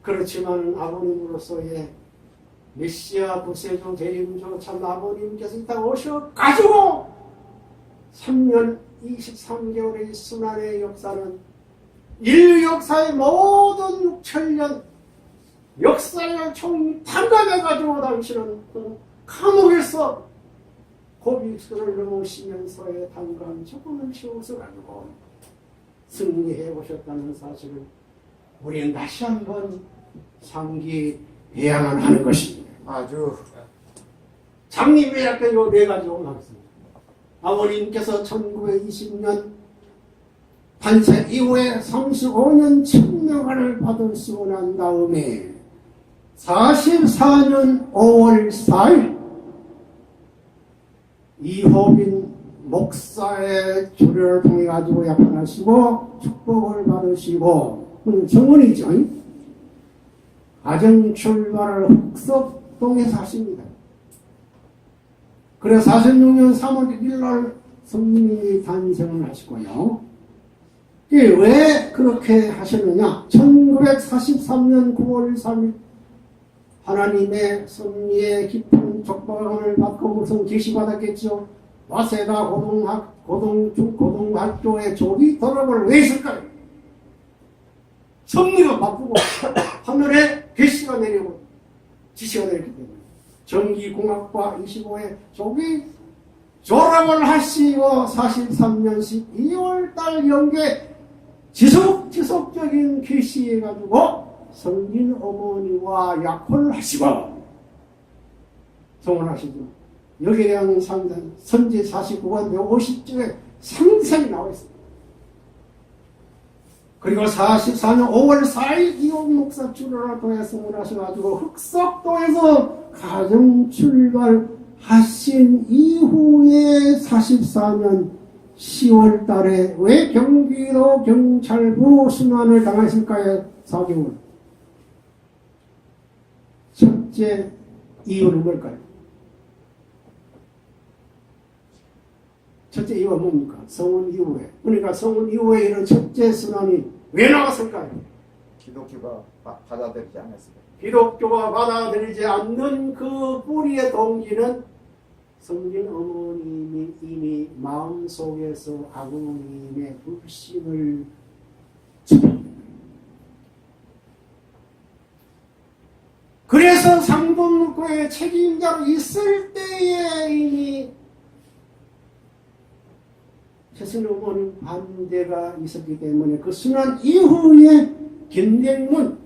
그렇지만 아버님으로서의 메시아 구세주 대림주 참 아버님께서 이따 오셔가지고 3년 23개월의 순환의 역사는 인류 역사의 모든 6천년 역사의 총 탕감해가지고 당신은 그 감옥에서 고비수를 넘으시면서의 탕감 조금을 치우쳐가지고 승리해 보셨다는 사실을 우리는 다시 한번 상기해야만 하는 것입니다. 아주 장님의 약간 요 4가지 올라가겠습니다. 아버님께서 1920년 판세 이후에 35년 천명을 받으시고 난 다음에 44년 5월 4일 이호빈 목사의 주례를 통해 가지고 약혼하시고 축복을 받으시고 정원이죠. 가정 출발을 흑석동에서 하십니다. 그래서 46년 3월 1일 날 성님이 단생을 하시고요. 왜 그렇게 하셨느냐? 1943년 9월 3일 하나님의 섭리의 깊은 족박을 받고 무슨 계시받았겠죠. 와세다 고등학교의 조기 졸업을 왜 했을까요? 섭리가 바쁘고 하늘에 계시가 내리고 지시가 내렸기 때문에 전기공학과 25회 조기 졸업을 하시고 43년 12월달 연계 지속적인 개시해가지고 성진 어머니와 약혼을 하시고 성혼하시죠. 여기에 대한 선지 49권 150쪽에 상세히 나와 있습니다. 그리고 44년 5월 4일 이옥 목사 출연을 통해 성혼하셔가지고 흑석도에서 가정 출발하신 이후에 44년 10월 달에 왜 경기도 경찰부 순환을 당하실까요? 4개월. 첫째 이유는 뭘까요? 첫째 이유가 뭡니까? 성혼 이후에. 그러니까 성혼 이후에 이런 첫째 순환이 왜 나왔을까요? 기독교가 받아들이지 않았습니다. 기독교가 받아들이지 않는 그 뿌리의 동기는 성진 어머님이 이미 마음속에서 아버님의 불신을 주장합니다. 그래서 상동교회 책임자로 있을 때에 이미 최순 어머님 반대가 있었기 때문에 그 순환 이후에 김대문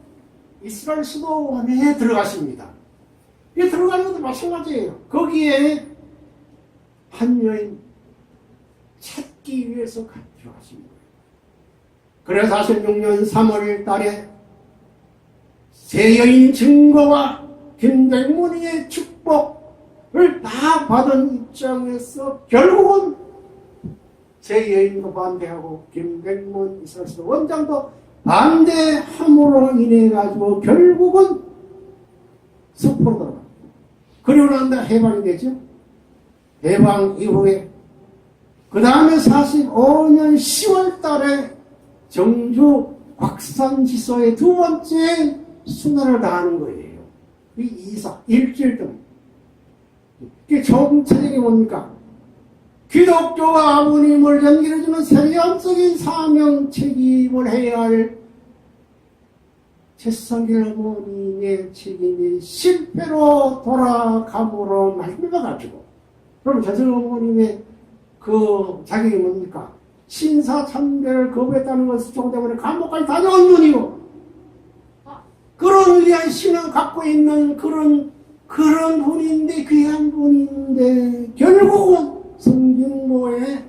이스라엘 수도원에 들어가십니다. 이 들어가는 것도 마찬가지예요. 거기에 한 여인 찾기 위해서 들어가신 거예요. 그래서 46년 3월 달에 세 여인 증거와 김대문의 축복을 다 받은 입장에서 결국은 세 여인도 반대하고 김백문 이스라엘 원장도 반대함으로 인해 가지고 결국은 석포로 들어갑니다. 그리고 난다 해방이 되죠. 해방 이후에 그 다음에 45년 10월 달에 정주 곽산지소의 두 번째 순환을 다하는 거예요. 이 이사 일주일 동안. 이게 정체적이 뭡니까? 기독교가 아버님을 연결해주는 세계적인 사명 책임을 해야 할 최성길 어머님의 책임이 실패로 돌아감으로 말씀해가지고 그럼 최성길 어머님의 그 자격이 뭡니까? 신사참배를 거부했다는 것을 종 때문에 감옥까지 다녀온 분이고 그런 위한 신을 갖고 있는 그런 분인데 귀한 분인데 결국은 성진모의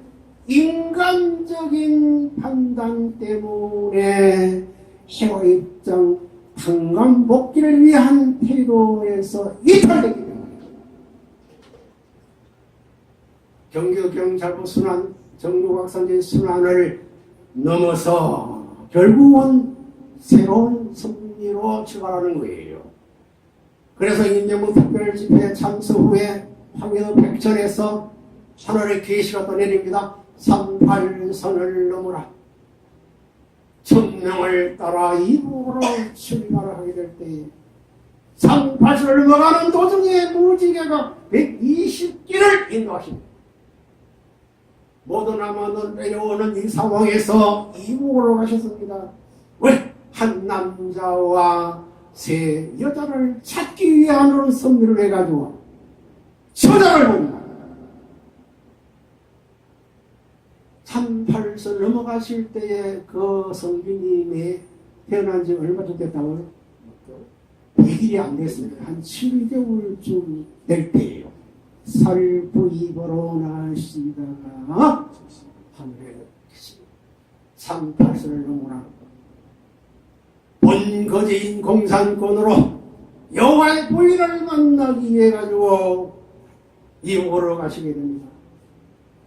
인간적인 판단 때문에 해와 입장 강간복귀를 위한 태도에서 이탈되기 때문에 경기도경찰부 순환, 정부각산지 순환을 넘어서 결국은 새로운 승리로 출발하는 거예요. 그래서 임명문 특별집회 참석 후에 황해도 백천에서 하늘의 계시가 또 내립니다. 38선을 넘어라. 천명을 따라 이북으로 출발을 하게 될 때에 38선을 넘어가는 도중에 무지개가 120길을 인도하십니다. 모든 남아는 내려오는 이 상황에서 이북으로 가셨습니다. 왜? 한 남자와 세 여자를 찾기 위한 선비를 해가지고 처자를 봅니다. 38선 넘어가실 때에 그 성비님이 태어난 지 얼마 좀 됐다고요? 100일이 안 됐습니다. 한 7개월쯤 될 때예요. 살부 입으로 나시다가 하늘에 계십니다. 38선을 넘어라. 본거지인 공산권으로 여호와의 보이를 만나기 위해 가지고 이옥으로 가시게 됩니다.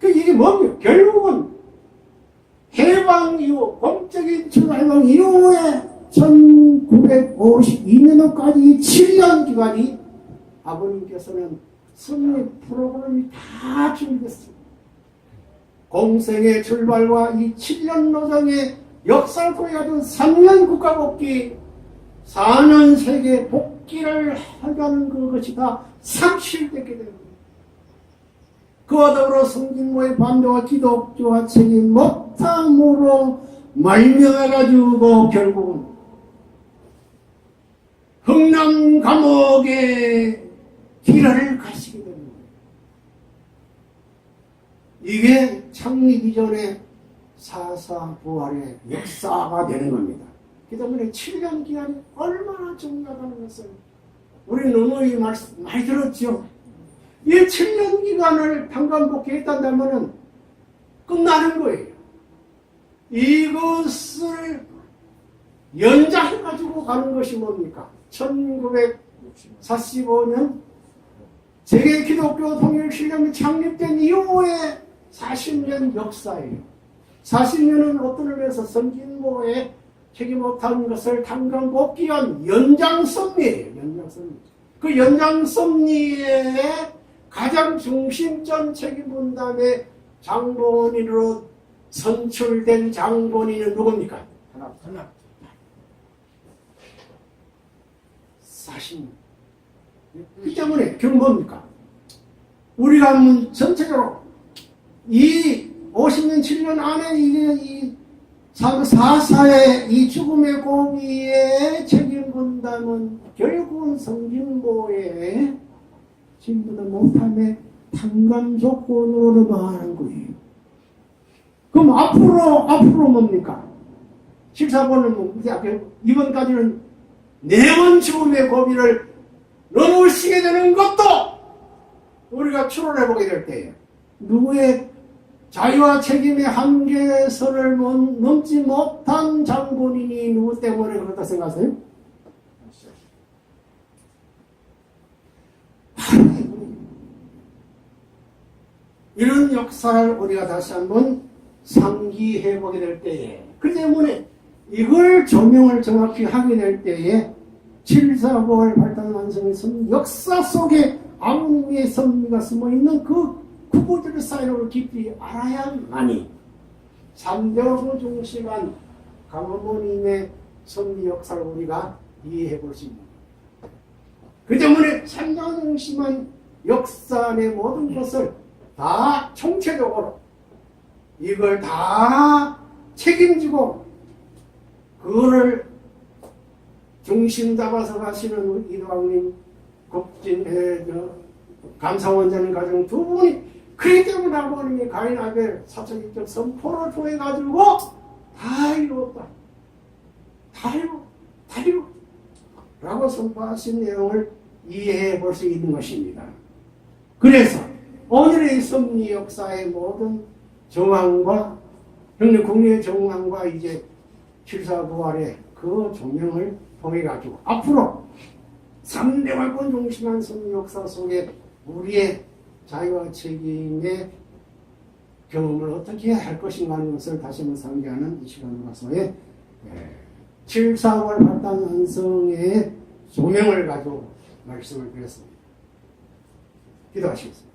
이게 뭡니까? 결국은 해방 이후, 공적인 해방 이후에 1952년도까지 7년 기간이 아버님께서는 승리 프로그램이 다 준비됐습니다. 공생의 출발과 이 7년 노정의 역사를 통해 가지고 3년 국가복귀, 4년 세계 복귀를 하자는 그것이 다 상실됐게 됩니다. 그와 더불어 성진모의 반대와 기독교와 책임 못함으로 말명해가지고 결국은 흥남 감옥에 길을 가시게 됩니다. 이게 창립 이전에 4.4 부활의 역사가 되는 겁니다. 그 때문에 7년 기간이 얼마나 중요하다는 것을 우리 누누이 많이 들었죠. 이 7년 기간을 tan감복귀했다면 끝나는 거예요. 이것을 연장해가지고 가는 것이 뭡니까? 1945년 세계 기독교 통일 실령이 창립된 이후에 40년 역사예요. 40년은 어떤 의미에서 선진보에 책임 못한 것을 tan감복귀한 연장섭리예요. 연장섭리. 그 연장섭리의 가장 중심점 책임 분담의 장본인으로 선출된 장본인은 누굽니까? 하나. 40년. 그 때문에 결국 뭡니까? 우리가 전체적으로 이 50년, 7년 안에 이 4.4의 이 죽음의 고비의 책임 분담은 결국은 성진보의 진보도 못함의 tan감 조건으로 넘어가는 거예요. 그럼 앞으로 뭡니까? 14번은 이번까지는 4번 죽음의 고비를 넘으시게 되는 것도 우리가 추론해보게 될 때에 누구의 자유와 책임의 한계선을 넘지 못한 장본인이 누구 때문에 그렇다 생각하세요? 이런 역사를 우리가 다시 한번 상기해보게 될 때에 그 때문에 이걸 조명을 정확히 하게 될 때에 7.4부활 발단 완성의 역사 속에 아무의 섭리가 숨어있는 그 구구들의 사이를 깊이 알아야만이 3대하고 중심한 강원모님의 섭리 역사를 우리가 이해해 볼 수 있는 거예요. 그 때문에 3대하고 중심한 역사 내 모든 것을 다 총체적으로 이걸 다 책임지고 그거를 중심 잡아서 가시는 이도학님, 감사원장님 가정 두 분이 그렇기 때문에 아버님이 가인 아벨 사천기적 선포를 통해 가지고 다 이루었다. 다 이루 라고 선포하신 내용을 이해해 볼 수 있는 것입니다. 그래서 오늘의 섭리 역사의 모든 정황과 국리의 정황과 이제 7.4부활의 그 조명을 통해 가지고 앞으로 3대 활동 중심한 섭리 역사 속에 우리의 자유와 책임의 경험을 어떻게 할 것인가 하는 것을 다시 한번 상기하는 이 시간으로서의 7.4부활 발단 완성의 조명을 가지고 말씀을 드렸습니다. 기도하시겠습니다.